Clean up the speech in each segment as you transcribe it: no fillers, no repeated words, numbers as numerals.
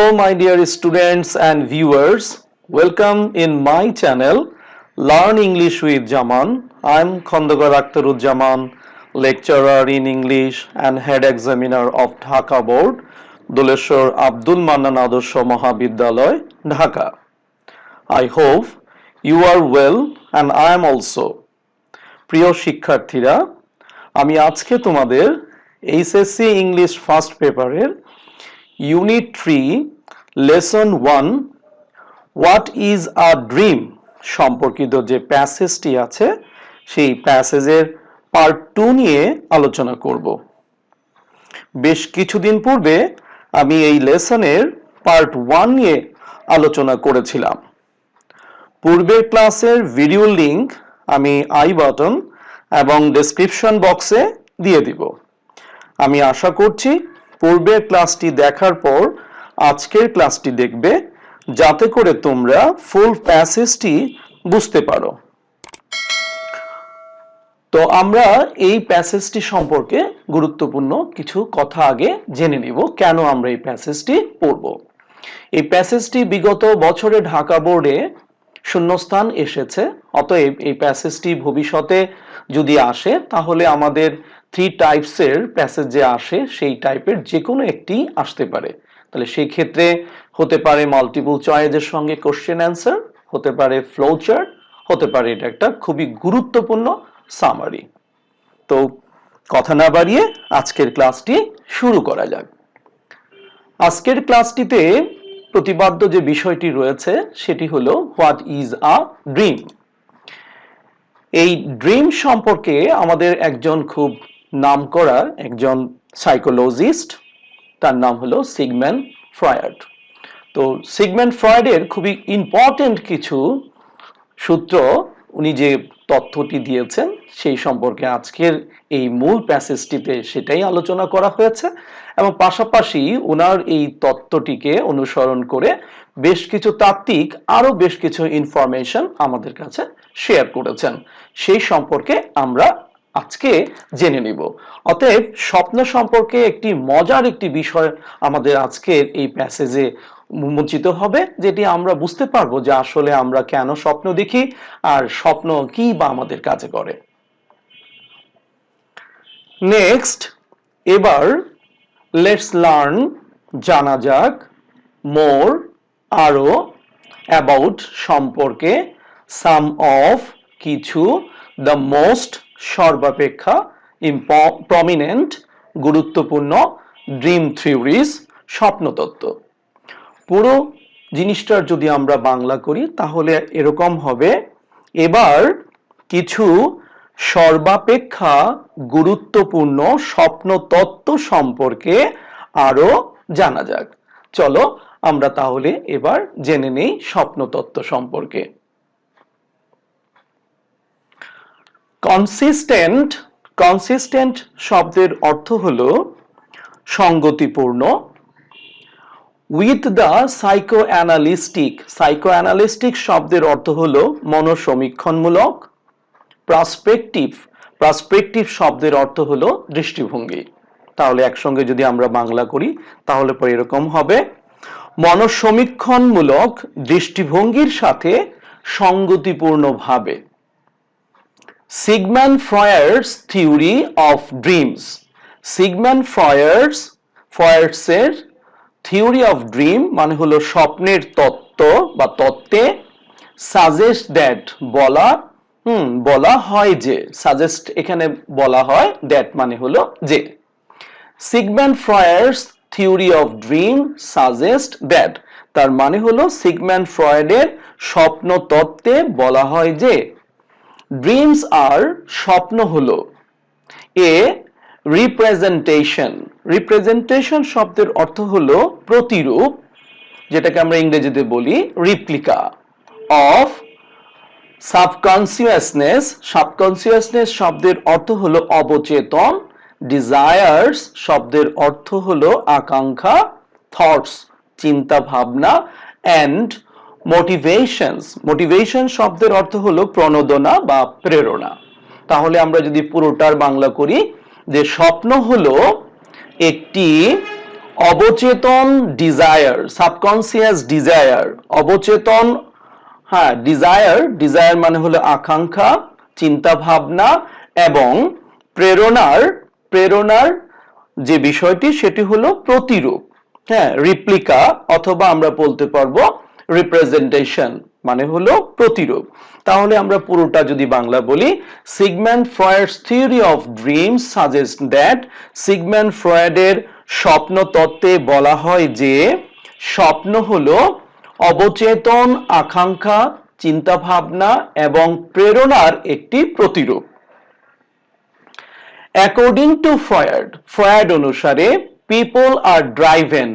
Hello, my dear students and viewers. Welcome in my channel, Learn English with Jaman. I'm Khondogar Akhtaruzzaman, lecturer in English and head examiner of Dhaka Board, Duleshwar Abdul Mannan Adorsho Mahabidyalaya, Dhaka. I hope you are well and I am also. প্রিয় শিক্ষার্থীরা, আমি আজকে তোমাদের HSC English first পেপারের unit 3 lesson 1 what is a dream সম্পর্কিত যে প্যাসেজটি আছে সেই প্যাসেজের পার্ট 2 নিয়ে আলোচনা করব। বেশ কিছুদিন পূর্বে আমি এই লেসনের পার্ট 1 নিয়ে আলোচনা করেছিলাম। পূর্বের ক্লাসের ভিডিও লিংক আমি আই বাটন এবং ডেসক্রিপশন বক্সে দিয়ে দিব। আমি আশা করছি পূর্বের ক্লাসটি দেখার পর আজকের ক্লাসটি দেখবে, যাতে করে তোমরা ফুল প্যাসেজটি বুঝতে পারো। তো আমরা এই প্যাসেজটি সম্পর্কে গুরুত্বপূর্ণ কিছু কথা আগে জেনে নিব, কেন আমরা এই প্যাসেজটি পড়ব। এই প্যাসেজটি বিগত বছরে ঢাকা বোর্ডে শূন্যস্থান এসেছে, অতএব এই প্যাসেজটি ভবিষ্যতে যদি আসে তাহলে আমাদের 3 টাইপসের প্যাসেজ যে আসে সেই টাইপের যে কোনো একটি আসতে পারে। তাহলে সেই ক্ষেত্রে হতে পারে মাল্টিপল চয়েসের সঙ্গে কোশ্চেন অ্যান্সার, হতে পারে ফ্লো চার্ট, হতে পারে এটা একটা খুবই গুরুত্বপূর্ণ সামারি। তো কথা না বাড়িয়ে আজকের ক্লাসটি শুরু করা যাক। আজকের ক্লাসটিতে প্রতিপাদ্য যে বিষয়টি রয়েছে সেটি হলো হোয়াট ইজ আ ড্রিম। এই ড্রিম সম্পর্কে আমাদের একজন খুব নামকরা একজন সাইকোলজিস্ট, তার নাম হলো সিগমন্ড ফ্রয়েড। তো সিগমন্ড ফ্রয়েডের খুবই ইম্পর্টেন্ট কিছু সূত্র উনি যে তথ্যটি দিয়েছেন সেই সম্পর্কে আজকের এই মূল প্যাসেজটিতে সেটাই আলোচনা করা হয়েছে, এবং পাশাপাশি ওনার এই তত্ত্বটিকে অনুসরণ করে বেশ কিছু তাত্ত্বিক আরো বেশ কিছু ইনফরমেশন আমাদের কাছে শেয়ার করেছেন, সেই সম্পর্কে আমরা আজকে জেনে নিব। অতএব স্বপ্ন সম্পর্কে একটি মজার একটি বিষয় আমাদের আজকের এই প্যাসেজে উন্মোচিত হবে, যেটি আমরা বুঝতে পারবো যে আসলে আমরা কেন স্বপ্ন দেখি আর স্বপ্ন কি বা আমাদের কাজে করে। নেক্সট, এবার লেটস লার্ন, জানা যাক, মোর আরো, অ্যাবাউট সম্পর্কে, সাম অফ কিছু, দ্য মোস্ট সর্বাপেক্ষা, প্রমিনেন্ট গুরুত্বপূর্ণ, ড্রিম থিওরিজ স্বপ্নতত্ত্ব। পুরো জিনিসটার যদি আমরা বাংলা করি তাহলে এরকম হবে, এবার কিছু সর্বাপেক্ষা গুরুত্বপূর্ণ স্বপ্নতত্ত্ব সম্পর্কে আরো জানা যাক। চলো আমরা তাহলে এবার জেনে নেই স্বপ্নতত্ত্ব সম্পর্কে। কনসিস্টেন্ট, কনসিস্টেন্ট শব্দের অর্থ হলো সঙ্গতিপূর্ণ। উইথ দ্য সাইকোঅ্যানালিস্টিক, সাইকোঅ্যানালিস্টিক শব্দের অর্থ হলো মনোসমীক্ষণমূলক। পার্সপেক্টিভ, পার্সপেক্টিভ শব্দের অর্থ হলো দৃষ্টিভঙ্গি। তাহলে একসঙ্গে যদি আমরা বাংলা করি তাহলে পরে এরকম হবে, মনোসমীক্ষণমূলক দৃষ্টিভঙ্গির সাথে সঙ্গতিপূর্ণভাবে। Sigmund Freud's theory of dreams, Sigmund ফ্রয়েডসের থিওরি অফ ড্রিম মানে হলো স্বপ্নের তত্ত্ব বা তত্ত্বে, সাজেস্ট দ্যাট বলা হয় যে, সাজেস্ট এখানে বলা হয়, দ্যাট মানে হলো যে। Sigmund Freud's theory of dream suggest that, তার মানে হলো সিগমন্ড ফ্রয়েডের স্বপ্ন তত্ত্বে বলা হয় যে ড্রিমস আর, স্বপ্ন হলো, এ রিপ্রেজেন্টেশন, রিপ্রেজেন্টেশন শব্দের অর্থ হলো প্রতিরূপ, যেটাকে আমরা ইংরেজিতে বলি রিপ্লিকা, অফ সাবকনসিয়াসনেস, সাবকনসিয়াসনেস শব্দের অর্থ হলো অবচেতন, ডিজায়ার্স শব্দের অর্থ হলো আকাঙ্ক্ষা, থটস চিন্তা ভাবনা, এন্ড মোটিভেশনস, মোটিভেশন শব্দের অর্থ হলো প্রণোদনা বা প্রেরণা। তাহলে আমরা যদি পুরোটার বাংলা করি যে স্বপ্ন হলো একটি অবচেতন ডিজায়ার, সাবকনসিয়াস ডিজায়ার, অবচেতন, হ্যাঁ ডিজায়ার মানে হলো আকাঙ্ক্ষা, চিন্তা ভাবনা এবং প্রেরণার প্রেরণার যে বিষয়টি সেটি হলো প্রতিরূপ, হ্যাঁ রিপ্লিকা, অথবা আমরা বলতে পারবো রিপ্রেজেন্টেশন, মানে হলো প্রতিরূপ। তাহলে আমরা পুরোটা যদি বাংলা বলি, Sigmund Freud's theory of dreams suggest that, Sigmund ফ্রয়েডের স্বপ্ন তত্ত্বে বলা হয় যে স্বপ্ন হলো অবচেতন আকাঙ্ক্ষা, চিন্তা ভাবনা এবং প্রেরণার একটি প্রতিরূপ। অ্যাকর্ডিং টু ফ্রয়েড অনুসারে পিপল আর ড্রাইভেন,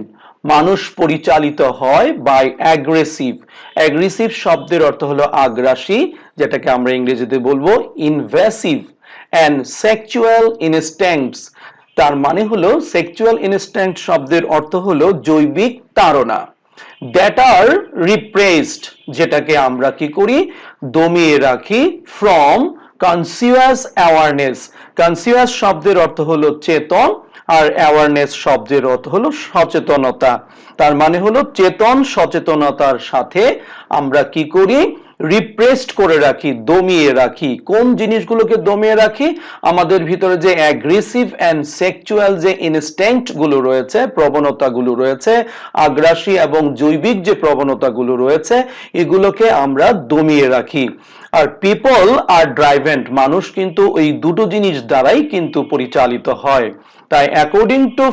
মানুষ পরিচালিত হয় বাই অ্যাগ্রেসিভ শব্দের অর্থ হলো আগ্রাসী, যেটাকে আমরা ইংরেজিতে বলবো ইনভেসিভ, অ্যান্ড সেক্সুয়াল ইনস্টিংক্টস, তার মানে হলো সেক্সুয়াল ইনস্টিংক্ট শব্দের অর্থ হলো জৈবিক তাড়না, দ্যাট আর রিপ্রেসড, যেটাকে আমরা কি করি দমিয়ে রাখি, ফ্রম কনসিয়াস অ্যাওয়ারনেস, কনসিয়াস শব্দের অর্থ হলো চেতন আর অ্যাওয়ারনেস শব্দের অর্থ হলো সচেতনতা, তার মানে হলো চেতন সচেতনতার সাথে আমরা কি করি রিপ্রেসড করে রাখি, দমিয়ে রাখি। কোন জিনিসগুলোকে দমিয়ে রাখি? আমাদের ভিতরে যে অ্যাগ্রেসিভ অ্যান্ড সেক্সুয়াল যে ইনস্টিংক্ট গুলো রয়েছে, প্রবণতাগুলো রয়েছে, আগ্রাসী এবং জৈবিক যে প্রবণতাগুলো রয়েছে, এগুলোকে আমরা দমিয়ে রাখি। আর পিপল আর ড্রাইভেন, মানুষ কিন্তু এই দুটো জিনিস দ্বারাই কিন্তু পরিচালিত হয়। তাই অ্যাকর্ডিং টু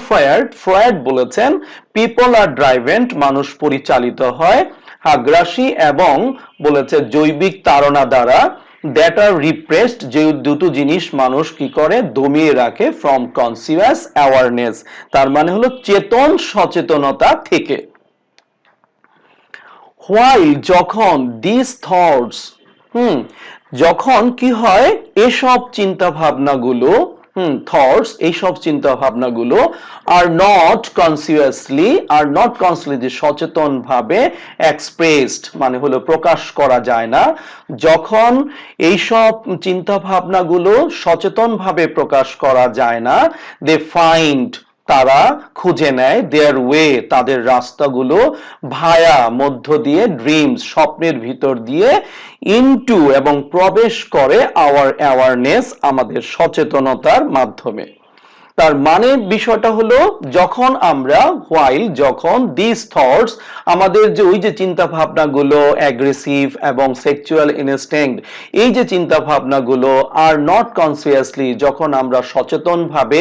ফ্রয়েড বলেছেন পিপল আর ড্রাইভেন, মানুষ পরিচালিত হয় আগ্রাসী এবং বলেছে জৈবিক তাড়না দ্বারা, দ্যাট আর রিপ্রেসড, যে দুটো জিনিস মানুষ কি করে দমিয়ে রাখে, ফ্রম কনসিয়াস অ্যাওয়ারনেস, তার মানে হলো চেতন সচেতনতা থেকে। হোয়াইল, যখন দিস থটস, যখন কি হয় এসব চিন্তা ভাবনাগুলো, থটস এইসব চিন্তা ভাবনাগুলো আর নট কনসিয়াসলি যে সচেতন ভাবে এক্সপ্রেসড, মানে হলো প্রকাশ করা যায় না, যখন এইসব চিন্তা ভাবনাগুলো সচেতন ভাবে প্রকাশ করা যায় না, দে ফাইন্ড, তারা খুঁজে নেয়, দেয়ার ওয়ে, তাদের রাস্তাগুলো, ভায়া, মধ্য দিয়ে, ড্রিমস, স্বপ্নের ভিতর দিয়ে, ইনটু, এবং প্রবেশ করে আওয়ার অ্যাওয়ারনেস, আমাদের সচেতনতার মাধ্যমে। তার মানে বিষয়টা হলো যখন আমরা যখন দিস থটস, আমাদের যে ওই যে চিন্তা ভাবনাগুলো অ্যাগ্রেসিভ এবং সেক্সুয়াল ইনস্টিংক্ট, এই যে চিন্তা ভাবনাগুলো আর নট কনসিয়াসলি, যখন আমরা সচেতন ভাবে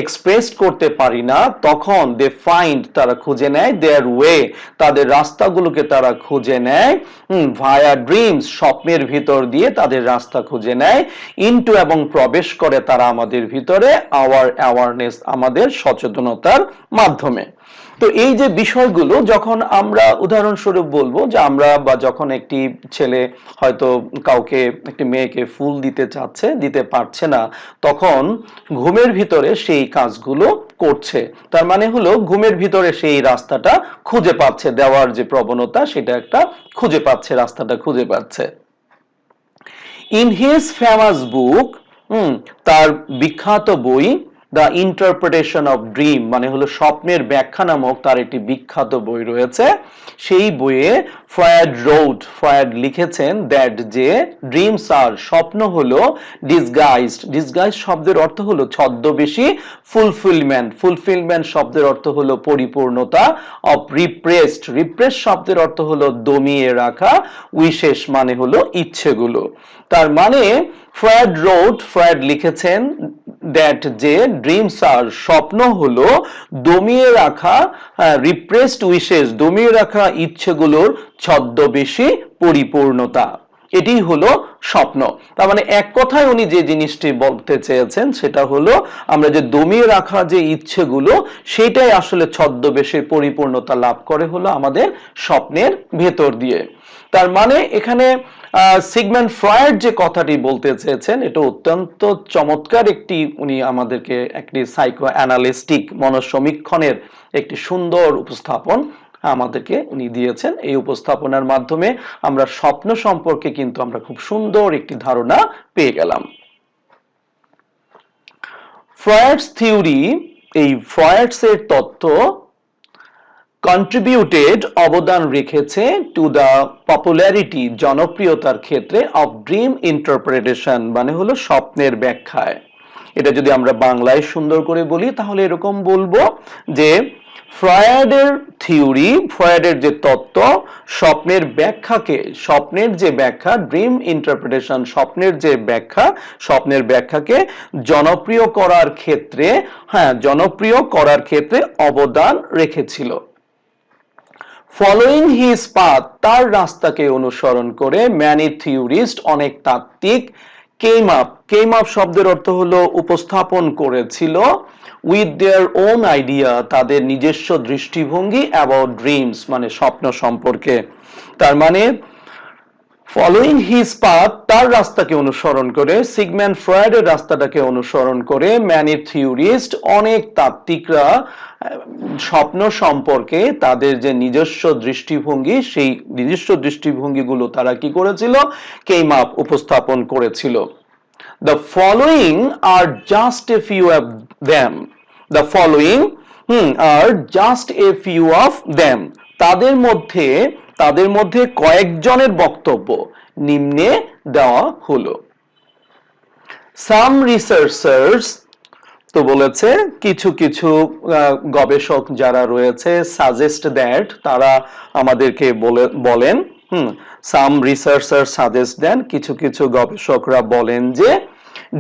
এক্সপ্রেস করতে পারি না, তখন দে ফাইন্ড, তারা খুঁজে নেয়, দেয়ার ওয়ে, তাদের রাস্তাগুলোকে তারা খুঁজে নেয়, ভায়া ড্রিমস, স্বপ্নের ভিতর দিয়ে তাদের রাস্তা খুঁজে নেয়, ইনটু, এবং প্রবেশ করে তারা আমাদের ভিতরে, আওয়ার অ্যাওয়ারনেস, আমাদের সচেতনতার মাধ্যমে। তো এই যে বিষয়গুলো যখন আমরা উদাহরণস্বরূপ বলবো যে আমরা বা যখন একটি ছেলে হয়তো কাউকে, একটি মেয়েকে ফুল দিতে চাচ্ছে, দিতে পারছে না, তখন ঘুমের ভিতরে সেই কাজগুলো করছে, তার মানে হলো ঘুমের ভিতরে সেই রাস্তাটা খুঁজে পাচ্ছে, দেওয়ার যে প্রবণতা সেটা একটা খুঁজে পাচ্ছে, রাস্তাটা খুঁজে পাচ্ছে। ইন হিজ ফেমাস বুক, তার বিখ্যাত বই দ্য ইন্টারপ্রিটেশন অফ ড্রিম, মানে হলো স্বপ্নের ব্যাখ্যা নামক তার একটি বিখ্যাত বই রয়েছে, সেই বইয়ে ফ্রয়েড লিখেছেন দ্যাট, যে ড্রিমস আর, স্বপ্ন হলো ডিসগাইজড শব্দের অর্থ হলো ছদ্মবেশী, ফুলফিলমেন্ট শব্দের অর্থ হলো পরিপূর্ণতা, অফ রিপ্রেসড শব্দের অর্থ হলো দমিয়ে রাখা, উইশেস মানে হলো ইচ্ছেগুলো। তার মানে ফ্রয়েড লিখেছেন দ্যাট, যে ড্রিমস আর, স্বপ্ন হলো দমিয়ে রাখা, রিপ্রেসড উইশেস, দমিয়ে রাখা ইচ্ছেগুলোর ছদ্মবেশী পরিপূর্ণতা, এটি হলো স্বপ্ন। তার মানে এক কথায় উনি যে জিনিসটি বলতে চেয়েছেন সেটা হলো আমরা যে দমিয়ে রাখা যে ইচ্ছেগুলো, সেটাই আসলে ছদ্মবেশে পরিপূর্ণতা লাভ করে হলো আমাদের স্বপ্নের ভেতর দিয়ে। তার মানে এখানে সিগমন্ড ফ্রয়েড যে কথাটি বলতে চেয়েছেন এটা অত্যন্ত চমৎকার একটি, উনি আমাদেরকে একটি সাইকো অ্যানালিস্টিক মনঃসমীক্ষণের একটি সুন্দর উপস্থাপন আমাদেরকে উনি দিয়েছেন। এই উপস্থাপনার মাধ্যমে আমরা স্বপ্ন সম্পর্কে কিন্তু আমরা খুব সুন্দর একটি ধারণা পেয়ে গেলাম। ফ্রয়েডস থিওরি, এই ফ্রয়েডস এর তত্ত্ব কন্ট্রিবিউটেড অবদান রেখেছে টু দ্য পপুলারিটি জনপ্রিয়তার ক্ষেত্রে অফ ড্রিম ইন্টারপ্রিটেশন মানে হলো স্বপ্নের ব্যাখ্যায়। এটা যদি আমরা বাংলায় সুন্দর করে বলি তাহলে এরকম বলবো যে ফ্রয়েডের থিওরি, ফ্রয়েডের যে তত্ত্ব স্বপ্নের ব্যাখ্যাকে, স্বপ্নের যে ব্যাখ্যা ড্রিম ইন্টারপ্রিটেশন, স্বপ্নের যে ব্যাখ্যা, স্বপ্নের ব্যাখ্যাকে জনপ্রিয় করার ক্ষেত্রে, জনপ্রিয় করার ক্ষেত্রে অবদান রেখেছিল। ফলোইং হিজ পাথ তার রাস্তাকে অনুসরণ করে ম্যানি থিওরিস্ট অনেক তাত্ত্বিক কেম আপ শব্দের অর্থ হলো উপস্থাপন করেছিল উইথ দেয়ার ওন আইডিয়া তাদের নিজস্ব দৃষ্টিভঙ্গি অ্যাবাউট ড্রিমস মানে স্বপ্ন সম্পর্কে। তার মানে ফলোইং হিজ পাথ তার রাস্তাকে অনুসরণ করে, সিগমন্ড ফ্রয়েডের রাস্তাটাকে অনুসরণ করে ম্যানি থিওরিস্ট অনেক তাত্ত্বিকরা স্বপ্ন সম্পর্কে তাদের যে নিজস্ব দৃষ্টিভঙ্গি সেই নিজস্ব দৃষ্টিভঙ্গিগুলো তারা কি করেছিল, কেম আপ উপস্থাপন করেছিল। The following are just a few of them. The following are just a few of them. তাদের মধ্যে কয়েকজনের বক্তব্য নিম্নে দেওয়া হলো। Some researchers তো বলেছে কিছু কিছু গবেষক যারা রয়েছে সাজেস্ট দ্যাট তারা আমাদেরকে বলেন সাম রিসার্চার সাজেস্ট দেন কিছু কিছু গবেষকরা বলেন যে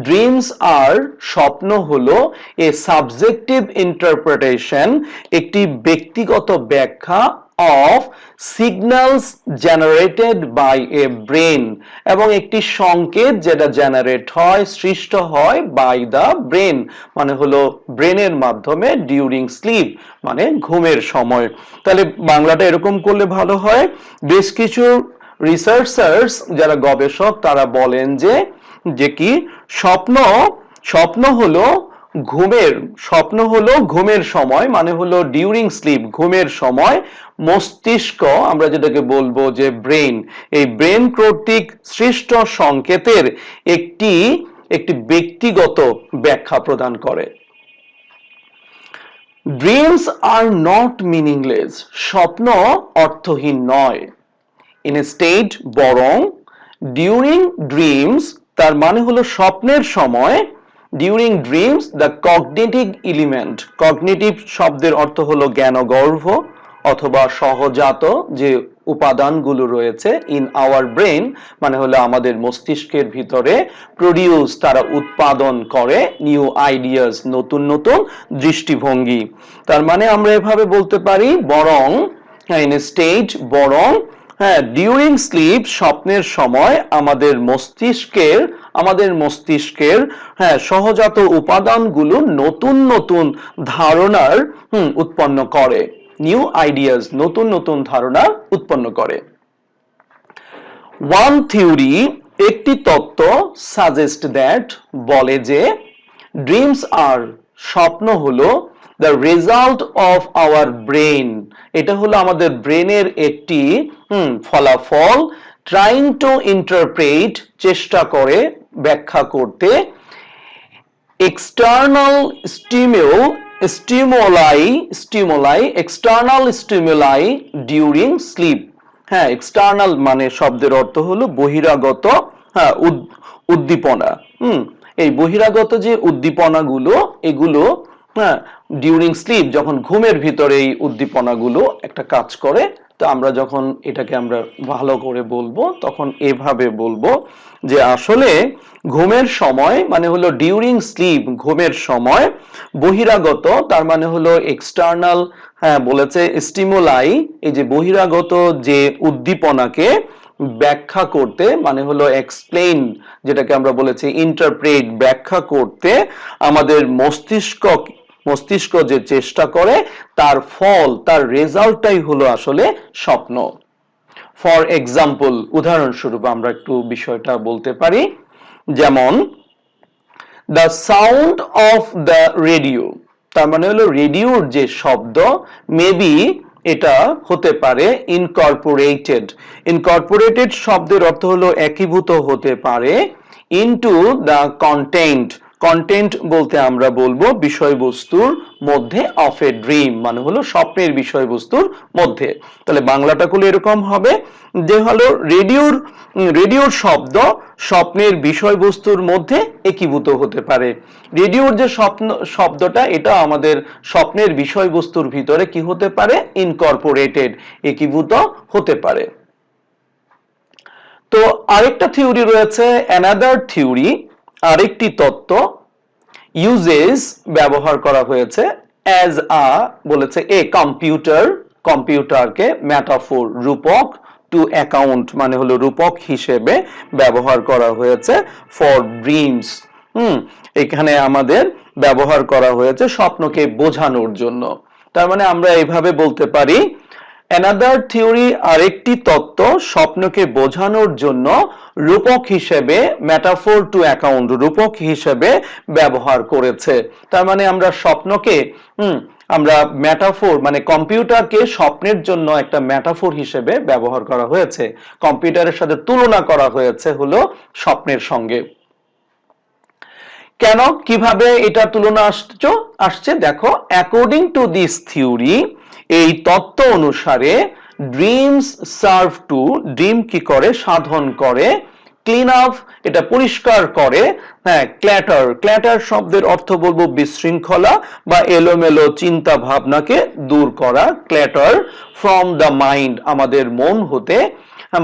ড্রিমস আর স্বপ্ন হলো এ সাবজেক্টিভ ইন্টারপ্রিটেশন একটি ব্যক্তিগত ব্যাখ্যা of signals generated by a brain এবং একটি সংকেত যেটা জেনারেট হয় সৃষ্ট হয় by the brain মানে হলো ব্রেনের মাধ্যমে ডিউরিং স্লিপ মানে ঘুমের সময়। তাহলে বাংলাটা এরকম করলে ভালো হয়, বেশ কিছু রিসার্চার্স যারা গবেষক তারা বলেন যে কি স্বপ্ন হলো ঘুমের সময় মানে হলো ডিউরিং স্লিপ ঘুমের সময় মস্তিষ্ক আমরা যেটাকে বলবো যে ব্রেন, এই ব্রেন কর্তৃক সৃষ্ট সংকেতের একটি ব্যক্তিগত ব্যাখ্যা প্রদান করে। ড্রিমস আর নট মিনিংলেস স্বপ্ন অর্থহীন নয়। ইনস্টেড বরং ডিউরিং ড্রিমস তার মানে হলো স্বপ্নের সময় during dreams the cognitive element, cognitive শব্দের অর্থ হলো জ্ঞানগর্ভ অথবা সহজাত যে উপাদানগুলো রয়েছে ইন আওয়ার ব্রেন মানে হলো আমাদের মস্তিষ্কের ভিতরে প্রডিউস তারা উৎপাদন করে নিউ আইডিয়াস নতুন নতুন দৃষ্টিভঙ্গি। তার মানে আমরা এভাবে বলতে পারি বরং ইনস্টেড বরং ডিউরিং স্লিপ স্বপ্নের সময় আমাদের মস্তিষ্কের সহজাত উপাদানগুলো নতুন নতুন ধারণার উৎপন্ন করে, নিউ আইডিয়াস নতুন নতুন ধারণা উৎপন্ন করে। ওয়ান থিওরি একটি তত্ত্ব সাজেস্ট দ্যাট বলে যে ড্রিমস আর স্বপ্ন হলো the result of our brain এটা হলো আমাদের ব্রেনের একটি ফলাফল trying to interpret চেষ্টা করে ব্যাখ্যা করতে external stimuli during sleep। external মানে শব্দের অর্থ হলো বহিরাগত উদ্দীপনা। এই বহিরাগত যে উদ্দীপনাগুলো এগুলো ডিউরিং স্লিপ যখন ঘুমের ভিতরে এই উদ্দীপনাগুলো একটা কাজ করে। তো আমরা যখন এটাকে আমরা ভালো করে বলবো তখন এভাবে বলবো যে আসলে ঘুমের সময় মানে হলো ডিউরিং স্লিপ ঘুমের সময় বহিরাগত তার মানে হলো এক্সটার্নাল বলেছে স্টিমুলাই এই যে বহিরাগত যে উদ্দীপনাকে ব্যাখ্যা করতে মানে হলো এক্সপ্লেইন যেটাকে আমরা বলেছি ইন্টারপ্রেট ব্যাখ্যা করতে আমাদের মস্তিষ্ক যে চেষ্টা করে তার ফল তার রেজাল্টটাই হলো আসলে স্বপ্ন। ফর এক্সাম্পল উদাহরণস্বরূপ আমরা একটু বিষয়টা বলতে পারি, যেমন the sound of the radio তার মানে হলো রেডিওর যে শব্দ মেবি এটা হতে পারে ইনকর্পোরেটেড শব্দের অর্থ হলো একীভূত হতে পারে ইনটু দ্য কন্টেন্ট কন্টেন্ট বলতে আমরা বলবো বিষয়বস্তুর মধ্যে অফ এ ড্রিম, মানে হলো স্বপ্নের বিষয়বস্তুর মধ্যে। তাহলে বাংলাটা করলে এরকম হবে যে হলো রেডিওর শব্দ স্বপ্নের বিষয়বস্তুর মধ্যে একীভূত হতে পারে। রেডিওর যে শব্দটা, এটা আমাদের স্বপ্নের বিষয়বস্তুর ভিতরে কি হতে পারে, ইনকর্পোরেটেড, একীভূত হতে পারে। তো আরেকটা থিওরি রয়েছে, অ্যানাদার থিওরি, আরেকটি তত্ত্ব, ইউজেস ব্যবহার করা হয়েছে, অ্যাজ বলেছে এ কম্পিউটারকে ম্যাটাফোর, রূপক, টু অ্যাকাউন্ট মানে হলো রূপক হিসেবে ব্যবহার করা হয়েছে ফর ড্রিমস। এখানে আমাদের ব্যবহার করা হয়েছে স্বপ্নকে বোঝানোর জন্য। তার মানে আমরা এইভাবে বলতে পারি, অ্যানাদার থিওরি, আরেকটি তত্ত্ব, স্বপ্নকে বোঝানোর জন্য রূপক হিসেবে, মেটাফোর টু অ্যাকাউন্ট, রূপক হিসেবে ব্যবহার করেছে। তার মানে আমরা স্বপ্নকে আমরা মেটাফোর মানে কম্পিউটারকে স্বপ্নের জন্য একটা মেটাফোর হিসেবে ব্যবহার করা হয়েছে, কম্পিউটারের সাথে তুলনা করা হয়েছে হলো স্বপ্নের সঙ্গে। কেন, কিভাবে এটা তুলনা আসছে দেখো, অ্যাকর্ডিং টু দিস থিওরি, এই তত্ত্ব অনুসারে ড্রিমস সার্ভ টু, ড্রিম কি করে, সাধন করে, ক্লিন আপ, এটা পরিষ্কার করে, হ্যাঁ, ক্ল্যাটার শব্দের অর্থ বলবো বিশৃঙ্খলা বা এলোমেলো চিন্তা ভাবনাকে দূর করা, ক্ল্যাটার, ফ্রম দ্য মাইন্ড, আমাদের মন হতে,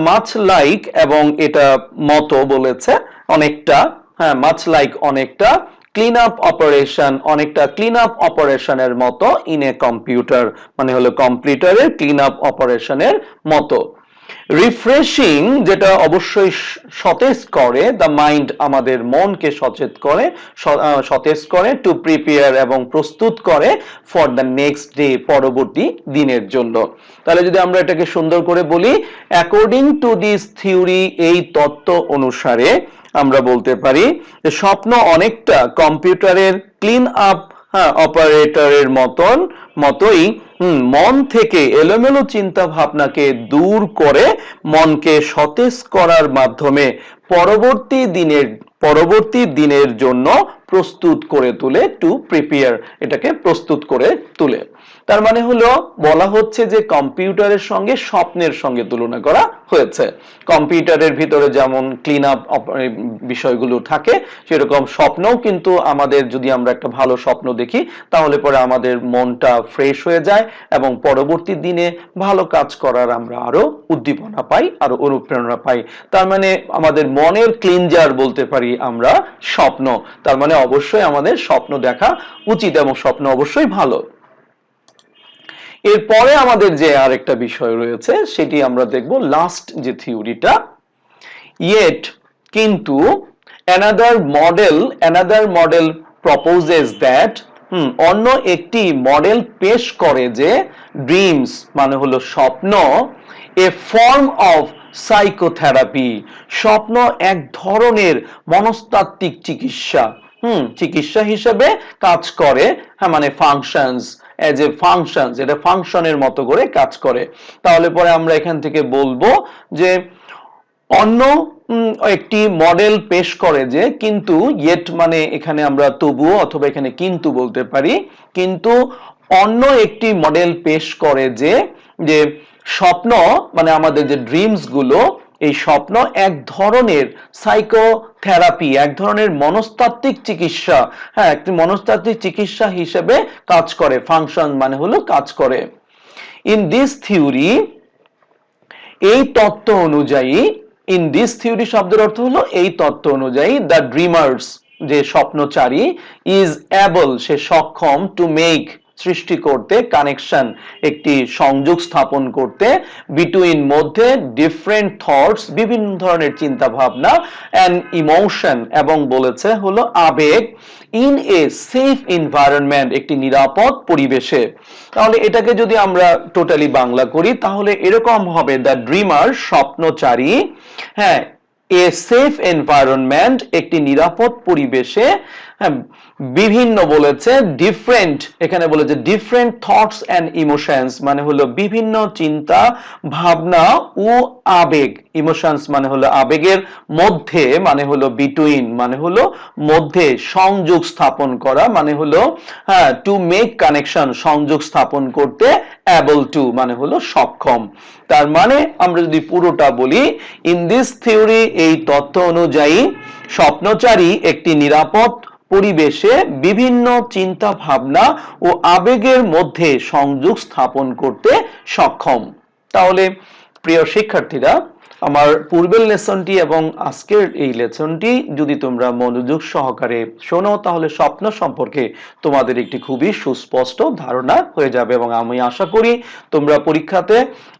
মাচ লাইক, এবং এটা মতো বলেছে অনেকটা, হ্যাঁ, মাচ লাইক অনেকটা, ক্লিন আপ অপারেশন, অনেকটা ক্লিন আপ অপারেশনের মতো, ইন এ কম্পিউটার মানে হলো কম্পিউটারের ক্লিন আপ অপারেশনের মতো। রিফ্রেশিং, যেটা অবশ্যই সতেজ করে, দ্য মাইন্ড, আমাদের মনকে সতেজ করে, টু প্রিপেয়ার, এবং প্রস্তুত করে, ফর দ্য নেক্সট ডে, পরবর্তী দিনের জন্য। তাহলে যদি আমরা এটাকে সুন্দর করে বলি, অ্যাকর্ডিং টু দিস থিওরি, এই তত্ত্ব অনুসারে আমরা বলতে পারি যে স্বপ্ন অনেকটা কম্পিউটারের ক্লিন আপ অপারেটরের মতোই মন থেকে এলোমেলো চিন্তা ভাবনাকে দূর করে মনকে সতেজ করার মাধ্যমে পরবর্তী দিনের জন্য প্রস্তুত করে তুলে, টু প্রিপেয়ার, এটাকে প্রস্তুত করে তুলে। তার মানে হলো বলা হচ্ছে যে কম্পিউটারের সঙ্গে স্বপ্নের সঙ্গে তুলনা করা হয়েছে। কম্পিউটারের ভিতরে যেমন ক্লিন আপ বিষয়গুলো থাকে, সেরকম স্বপ্নও কিন্তু আমাদের, যদি আমরা একটা ভালো স্বপ্ন দেখি তাহলে পরে আমাদের মনটা ফ্রেশ হয়ে যায় এবং পরবর্তী দিনে ভালো কাজ করার আমরা আরো উদ্দীপনা পাই, আরো অনুপ্রেরণা পাই। তার মানে আমাদের মনের ক্লিনজার বলতে পারি আমরা স্বপ্ন। তার মানে অবশ্যই আমাদের স্বপ্ন দেখা উচিত এবং স্বপ্ন অবশ্যই ভালো। এরপরে আমাদের যে আরেকটা বিষয় রয়েছে সেটি আমরা দেখব, লাস্ট যে থিওরিটা, ইয়েট, কিন্তু, অ্যানাদার মডেল প্রপোজেস দ্যাট, অন্য একটি মডেল পেশ করে যে, ড্রিমস মানে হলো স্বপ্ন, এ ফর্ম অফ সাইকোথেরাপি, স্বপ্ন এক ধরনের মনস্তাত্ত্বিক চিকিৎসা হিসেবে কাজ করে, হ্যাঁ, মানে ফাংশনস, এজ এ ফাংশনস, এটা ফাংশনের মতো করে কাজ করে। তাহলে পরে আমরা এখান থেকে বলবো যে অন্য একটি মডেল পেশ করে যে, কিন্তু, ইয়েট মানে এখানে আমরা তবুও অথবা এখানে কিন্তু বলতে পারি, কিন্তু অন্য একটি মডেল পেশ করে যে স্বপ্ন মানে আমাদের যে ড্রিমস গুলো, এই স্বপ্ন এক ধরনের সাইকোথেরাপি, এক ধরনের মনস্তাত্ত্বিক চিকিৎসা, হ্যাঁ, একটি মনস্তাত্ত্বিক চিকিৎসা হিসেবে কাজ করে, ফাংশন মানে হলো কাজ করে। ইন দিস থিওরি, এই তত্ত্ব অনুযায়ী, ইন দিস থিওরি শব্দের অর্থ হলো এই তত্ত্ব অনুযায়ী, দ্য ড্রিমার্স, যে স্বপ্নচারী, ইজ অ্যাবল, সে সক্ষম, টু মেক, সৃষ্টি করতে, কানেকশন, একটি সংযোগ স্থাপন করতে, বিটুইন, মধ্যে, ডিফারেন্ট থটস, বিভিন্ন ধরনের চিন্তা ভাবনা, অ্যান্ড ইমোশন, এবং বলেছে হলো আবেগ, ইন এ সেফ এনভায়রনমেন্ট, একটি নিরাপদ পরিবেশে। তাহলে এটাকে যদি আমরা টোটালি বাংলা করি তাহলে এরকম হবে, দ্য ড্রিমার, স্বপ্নচারী, হ্যাঁ, এ সেফ এনভায়রনমেন্ট, একটি নিরাপদ পরিবেশে, হ্যাঁ, বিভিন্ন বলেছে ডিফারেন্ট, এখানে বলেছে ডিফারেন্ট থটস এন্ড ইমোশনস মানে হলো বিভিন্ন চিন্তা ভাবনা ও আবেগ, ইমোশনস মানে হলো আবেগের মধ্যে, মানে হলো বিটুইন মানে হলো মধ্যে সংযোগ স্থাপন করা, মানে হলো হ্যাঁ টু মেক কানেকশন সংযোগ স্থাপন করতে, অ্যাবল টু মানে হলো সক্ষম। তার মানে আমরা যদি পুরোটা বলি, ইন দিস থিওরি এই তথ্য অনুযায়ী স্বপ্নচারী একটি নিরাপদ পরিবেশে বিভিন্ন চিন্তা ভাবনা ও আবেগের মধ্যে সংযোগ স্থাপন করতে সক্ষম। তাহলে প্রিয় শিক্ষার্থীরা, আমার পূর্বের লেসনটি এবং আজকের এই লেসনটি যদি তোমরা মনোযোগ সহকারে শোনো, তাহলে স্বপ্ন সম্পর্কে তোমাদের একটি খুবই সুস্পষ্ট ধারণা হয়ে যাবে এবং আমি আশা করি তোমরা পরীক্ষাতে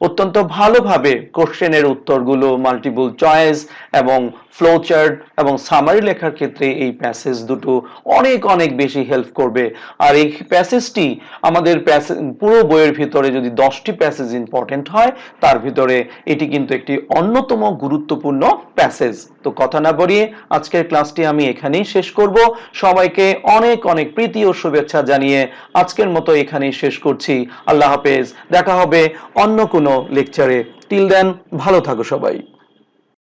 অত্যন্ত ভালোভাবে কোশ্চেনের উত্তরগুলো, মাল্টিপল চয়েস এবং ফ্লোচার্ট এবং সামারি লেখার ক্ষেত্রে এই প্যাসেজ দুটো অনেক অনেক বেশি হেল্প করবে। আর এই প্যাসেজটি আমাদের পুরো বইয়ের ভিতরে যদি 10টি প্যাসেজ ইম্পর্টেন্ট হয়, তার ভিতরে এটি কিন্তু একটি অন্যতম গুরুত্বপূর্ণ প্যাসেজ। তো কথা না বাড়িয়ে আজকের ক্লাসটি আমি এখানেই শেষ করব। সবাইকে অনেক অনেক প্রীতি ও শুভেচ্ছা জানিয়ে আজকের মতো এখানেই শেষ করছি। আল্লাহ হাফেজ, দেখা হবে অন্য কোনো লেকচারে। টিল দেন ভালো থাকো সবাই।